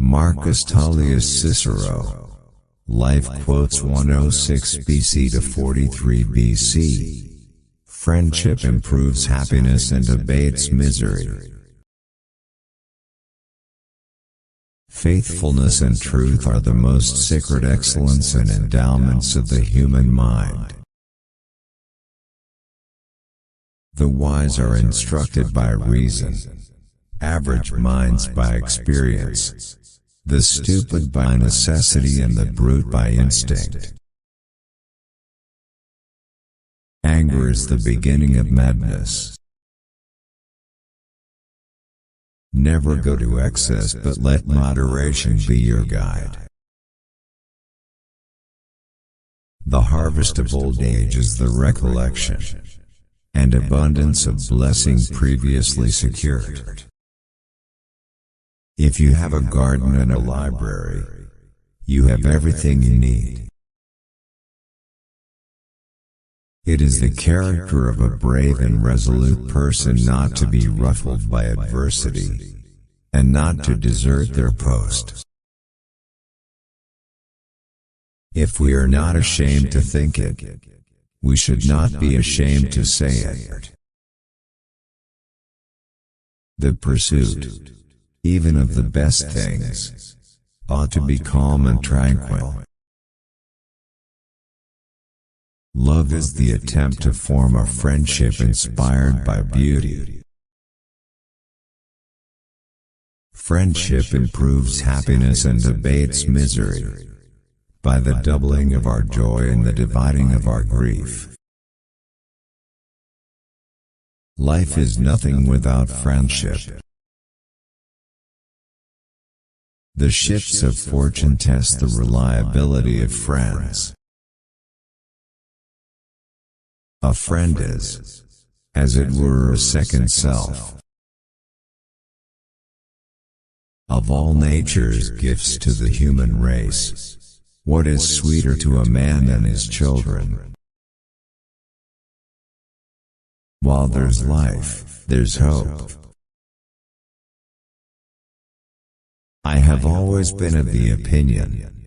Marcus Tullius Cicero. Life quotes 106 BC to 43 BC. Friendship improves happiness and abates misery. Faithfulness and truth are the most sacred excellence and endowments of the human mind. The wise are instructed by reason, average minds by experience, the stupid by necessity and the brute by instinct. Anger is the beginning of madness. Never go to excess, but let moderation be your guide. The harvest of old age is the recollection and abundance of blessing previously secured. If you have a garden and a library, you have everything you need. It is the character of a brave and resolute person not to be ruffled by adversity, and not to desert their post. If we are not ashamed to think it, we should not be ashamed to say it. The pursuit, even of the best things, ought to be calm and tranquil. Love is the attempt to form a friendship inspired by beauty. Friendship improves happiness and abates misery by the doubling of our joy and the dividing of our grief. Life is nothing without friendship. The shifts of fortune test the reliability of friends. A friend is, as it were, a second self. Of all nature's gifts to the human race, what is sweeter to a man than his children? While there's life, there's hope. I have always been of the opinion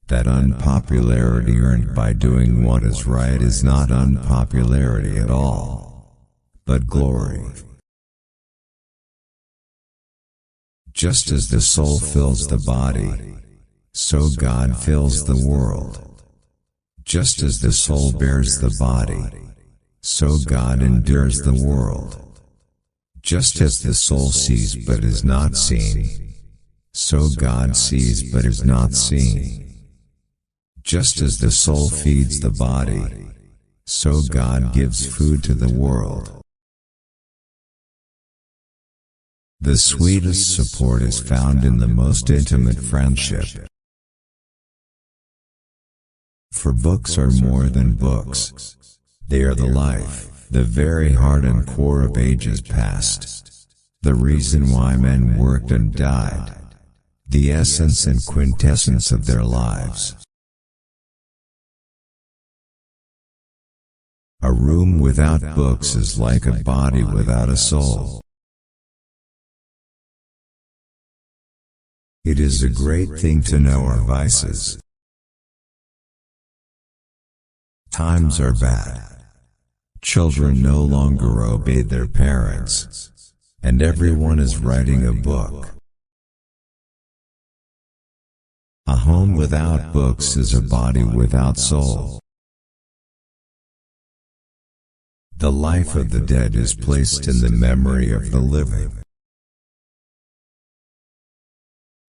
that unpopularity earned by doing what is right is not unpopularity at all, but glory. Just as the soul fills the body, so God fills the world. Just as the soul bears the body, so God endures the world. Just as the soul sees but is not seen, so God sees but is not seen. Just as the soul feeds the body, so God gives food to the world. The sweetest support is found in the most intimate friendship. For books are more than books. They are the life, the very heart and core of ages past, the reason why men worked and died, the essence and quintessence of their lives. A room without books is like a body without a soul. It is a great thing to know our vices. Times are bad. Children no longer obey their parents, and everyone is writing a book. A home without books is a body without soul. The life of the dead is placed in the memory of the living.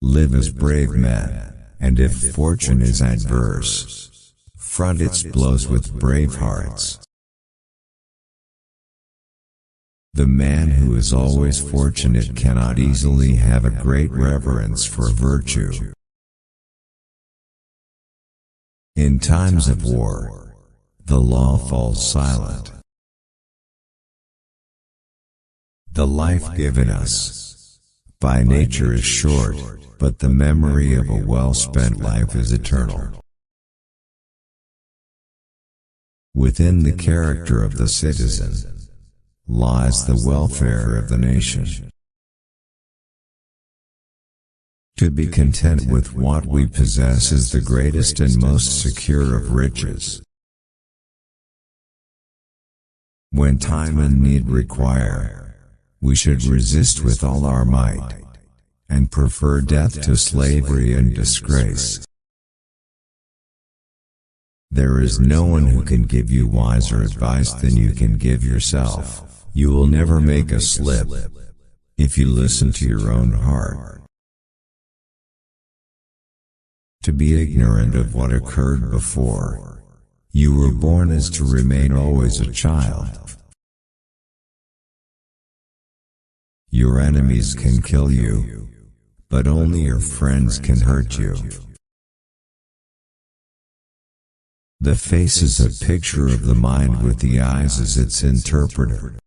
Live as brave men, and if fortune is adverse, front its blows with brave hearts. The man who is always fortunate cannot easily have a great reverence for virtue. In times of war, the law falls silent. The life given us by nature is short, but the memory of a well-spent life is eternal. Within the character of the citizen lies the welfare of the nation. To be content with what we possess is the greatest and most secure of riches. When time and need require, we should resist with all our might, and prefer death to slavery and disgrace. There is no one who can give you wiser advice than you can give yourself. You will never make a slip if you listen to your own heart. To be ignorant of what occurred before you were born is to remain always a child. Your enemies can kill you, but only your friends can hurt you. The face is a picture of the mind with the eyes as its interpreter.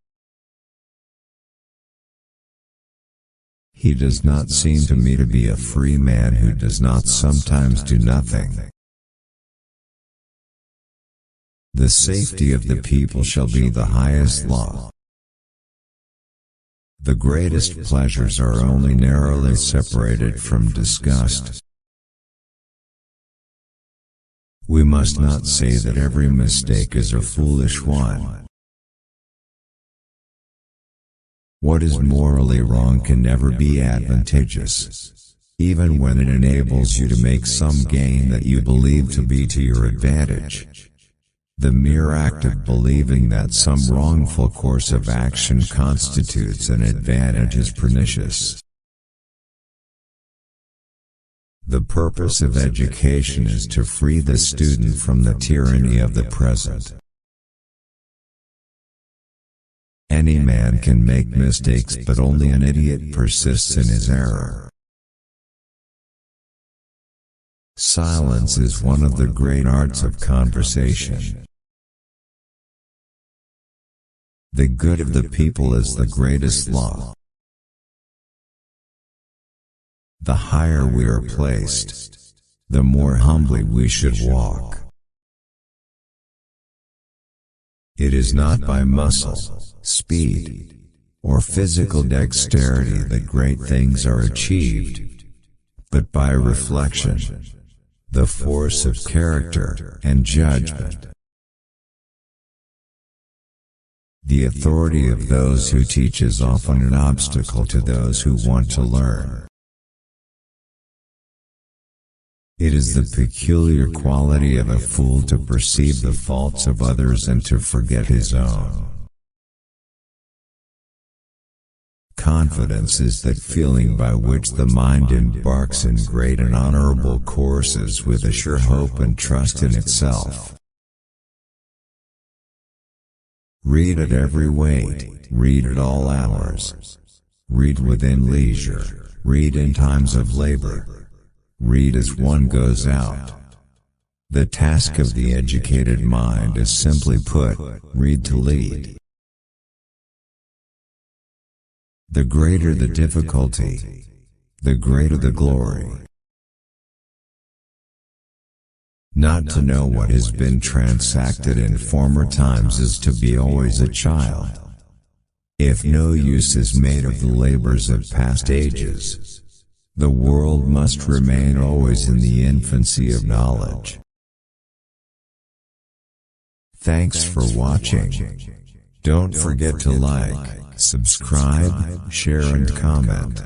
He does not seem to me to be a free man who does not sometimes do nothing. The safety of the people shall be the highest law. The greatest pleasures are only narrowly separated from disgust. We must not say that every mistake is a foolish one. What is morally wrong can never be advantageous, even when it enables you to make some gain that you believe to be to your advantage. The mere act of believing that some wrongful course of action constitutes an advantage is pernicious. The purpose of education is to free the student from the tyranny of the present. Any man can make mistakes, but only an idiot persists in his error. Silence is one of the great arts of conversation. The good of the people is the greatest law. The higher we are placed, the more humbly we should walk. It is not by muscle, speed, or physical dexterity that great things are achieved, but by reflection, the force of character and judgment. The authority of those who teach is often an obstacle to those who want to learn. It is the peculiar quality of a fool to perceive the faults of others and to forget his own. Confidence is that feeling by which the mind embarks in great and honorable courses with a sure hope and trust in itself. Read at every weight, read at all hours, read within leisure, read in times of labor, read as one goes out. The task of the educated mind is simply put, read to lead. The greater the difficulty, the greater the glory. Not to know what has been transacted in former times is to be always a child. If no use is made of the labors of past ages, the world must remain always in the infancy of knowledge. Thanks for watching. Don't forget to like, subscribe, share and comment.